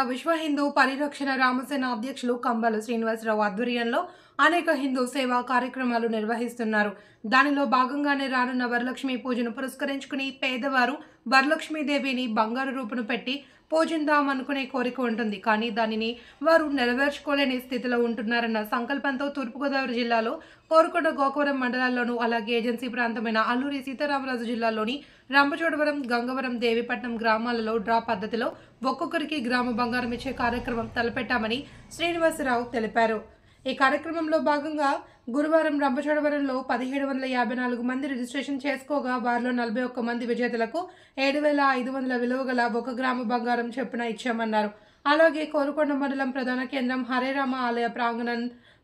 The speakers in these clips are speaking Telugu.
విశ్వ హిందూ పరిరక్షణ రామసేన అధ్యక్షులు కంబాల శ్రీనివాసరావు ఆధ్వర్యంలో అనేక హిందూ సేవా కార్యక్రమాలు నిర్వహిస్తున్నారు. దానిలో భాగంగానే రానున్న వరలక్ష్మి పూజను పురస్కరించుకుని పేదవారు వరలక్ష్మీదేవిని బంగారు రూపును పెట్టి పూజిందామనుకునే కోరిక ఉంటుంది. కానీ దానిని వారు నెరవేర్చుకోలేని స్థితిలో ఉంటున్నారన్న సంకల్పంతో తూర్పుగోదావరి జిల్లాలో కోరుకొండ, గోకవరం మండలాల్లోనూ అలాగే ఏజెన్సీ ప్రాంతమైన అల్లూరి సీతారామరాజు జిల్లాలోని రంపచోడవరం, గంగవరం, దేవిపట్నం గ్రామాలలో డ్రా పద్ధతిలో ఒక్కొక్కరికి గ్రామ బంగారం ఇచ్చే కార్యక్రమం తలపెట్టామని శ్రీనివాసరావు తెలిపారు. ఈ కార్యక్రమంలో భాగంగా గురువారం రంపచోడవరంలో 1754 మంది రిజిస్ట్రేషన్ చేసుకోగా వారిలో 41 మంది విజేతలకు 7,500 విలువ గల 1 గ్రాము బంగారం చొప్పున ఇచ్చామన్నారు. అలాగే కోరుకొండ మండలం ప్రధాన కేంద్రం హరేరామ ఆలయ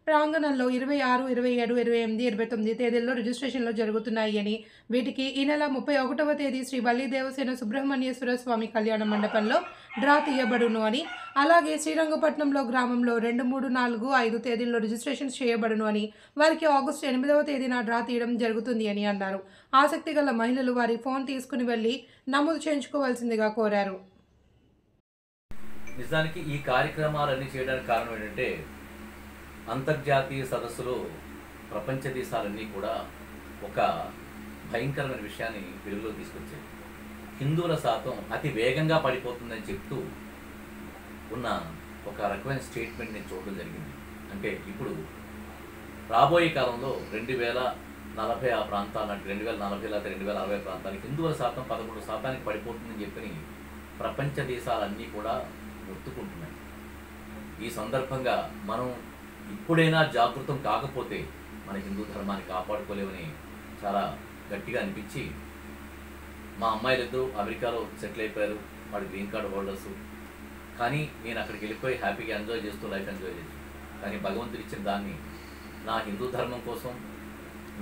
ప్రాంగణంలో 26, 27, 28, 29 తేదీల్లో రిజిస్ట్రేషన్లు జరుగుతున్నాయి అని, వీటికి ఈ నెల 31వ తేదీ శ్రీ వల్లి దేవసేన సుబ్రహ్మణ్యేశ్వర స్వామి కళ్యాణ మండపంలో డ్రా తీయబడును అని, అలాగే శ్రీరంగపట్నంలో గ్రామంలో 2, 3, 4, 5 తేదీల్లో రిజిస్ట్రేషన్ చేయబడును అని, వారికి ఆగస్టు 8వ తేదీన డ్రా తీయడం జరుగుతుంది అని అన్నారు. ఆసక్తి గల మహిళలు వారి ఫోన్ తీసుకుని వెళ్లి నమోదు చేయించుకోవాల్సిందిగా కోరారు. నిజానికి ఈ కార్యక్రమాలన్నీ చేయడానికి కారణం ఏంటంటే, అంతర్జాతీయ సదస్సులో ప్రపంచ దేశాలన్నీ కూడా ఒక భయంకరమైన విషయాన్ని వెలుగులో తీసుకొచ్చాయి. హిందువుల శాతం అతి వేగంగా పడిపోతుందని చెప్తూ ఉన్న ఒక రకమైన స్టేట్మెంట్ నేను చూడడం జరిగింది. అంటే ఇప్పుడు రాబోయే కాలంలో 2040 ఆ ప్రాంతాలు, అంటే 2040 లేదా 2060 ప్రాంతానికి హిందువుల శాతం 11% పడిపోతుందని చెప్పి ప్రపంచ దేశాలన్నీ కూడా మొత్తుకుంటున్నాయి. ఈ సందర్భంగా మనం ఇప్పుడైనా జాగృతం కాకపోతే మన హిందూ ధర్మాన్ని కాపాడుకోలేమని చాలా గట్టిగా అనిపించి, మా అమ్మాయిలతో అమెరికాలో సెటిల్ అయిపోయారు, వాడి గ్రీన్ కార్డు హోల్డర్స్. కానీ నేను అక్కడికి వెళ్ళిపోయి హ్యాపీగా ఎంజాయ్ చేస్తూ లైఫ్ ఎంజాయ్ చేస్తాను. కానీ భగవంతుడు ఇచ్చిన దాన్ని నా హిందూ ధర్మం కోసం,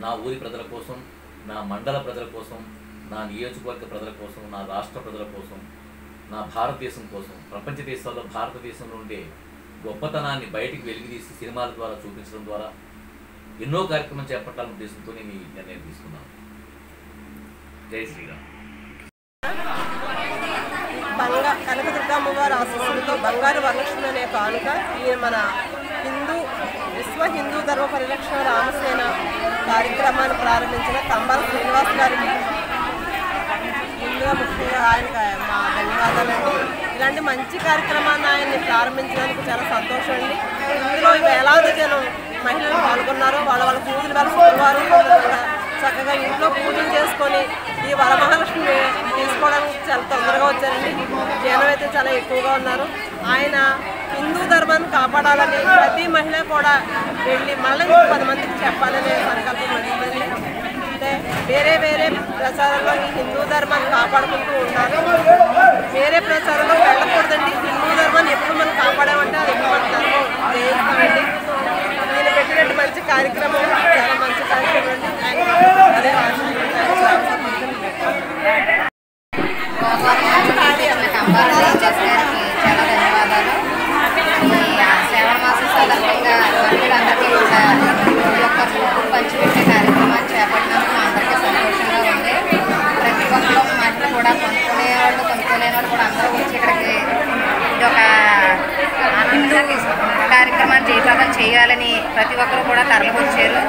నా ఊరి ప్రజల కోసం, నా మండల ప్రజల కోసం, నా నియోజకవర్గ ప్రజల కోసం, నా రాష్ట్ర ప్రజల కోసం, నా భారతదేశం కోసం, ప్రపంచ దేశాల్లో భారతదేశంలో ఉండే గొప్పతనాన్ని బయటికి వెలికితీసి సినిమాల ద్వారా చూపించడం ద్వారా ఎన్నో కార్యక్రమం చేపట్టాలని ఉద్దేశంతో నేను ఈ నిర్ణయం తీసుకున్నాను. జై శ్రీరామ్. కనకదుర్గమ్మ వారి ఆశీస్సులతో బంగారు వరలక్ష్మి అనే కానుక ఈ మన విశ్వ హిందూ ధర్మ పరిరక్షణ రామసేన కార్యక్రమాన్ని ప్రారంభించిన కంబాల శ్రీనివాస్ గారికి ముందుగా ముఖ్యంగా ఆయనకు మా ధన్యవాదాలండి. ఇలాంటి మంచి కార్యక్రమాన్ని ఆయన్ని ప్రారంభించడానికి చాలా సంతోషం అండి. ఇందులో వేలాది జనం మహిళలు పాల్గొన్నారు. వాళ్ళ పూజలు వేళ శుక్రవారం కూడా చక్కగా ఇంట్లో పూజలు చేసుకొని ఈ వరమహాలక్ష్మి తీసుకోవడానికి చాలా తొందరగా వచ్చారండి. జనం అయితే చాలా ఎక్కువగా ఉన్నారు. ఆయన హిందూ ధర్మాన్ని కాపాడాలని ప్రతి మహిళ కూడా వెళ్ళి మళ్ళీ 10 మందికి చెప్పాలనే సంకల్పం వచ్చిందండి. అంటే వేరే ప్రచారంలో ఈ హిందూ ధర్మాన్ని కాపాడుకుంటూ ఉన్నారు. వేరే ప్రచారంలో వెళ్ళకూడదండి. హిందూ ధర్మాన్ని ఎప్పుడు మనం కాపాడామంటే అది ఎప్పుడు మన ధర్మం చేయిస్తామండి. నేను పెట్టినట్టు మంచి కార్యక్రమం చాలా మంచి కార్యక్రమం అండి. అదే చాలా ధన్యవాదాలు. ఈ శ్రావణ మాసం సందర్భంగా మహిళలందరికీ కూడా ఒక్క రూపు పంచిపెట్టే కార్యక్రమాన్ని చేపట్టినందుకు అందరికీ సంతోషంగా ఉంది. ప్రతి ఒక్కరు మహిళలు కూడా కొనుక్కునేవాళ్ళు, కొనుక్కోలేని వాళ్ళు కూడా అందరూ వచ్చి ఇక్కడికి ఇది ఒక హిందూ కార్యక్రమాన్ని జయప్రదం చేయాలని ప్రతి ఒక్కరు కూడా తరలివచ్చారు.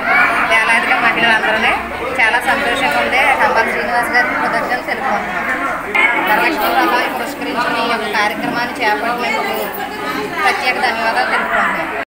వేలాదిగా మహిళలందరూ చాలా సంతోషంగా ఉంది. కంబాల శ్రీనివాస్ గారికి కృతజ్ఞతలు తెలుపుకుంటున్నాం. వరలక్ష్మి వ్రతాన్ని పురస్కరించుకుని ఈ యొక్క కార్యక్రమాన్ని చేపట్టినందుకు ప్రత్యేక ధన్యవాదాలు తెలుపుకుంటున్నాం.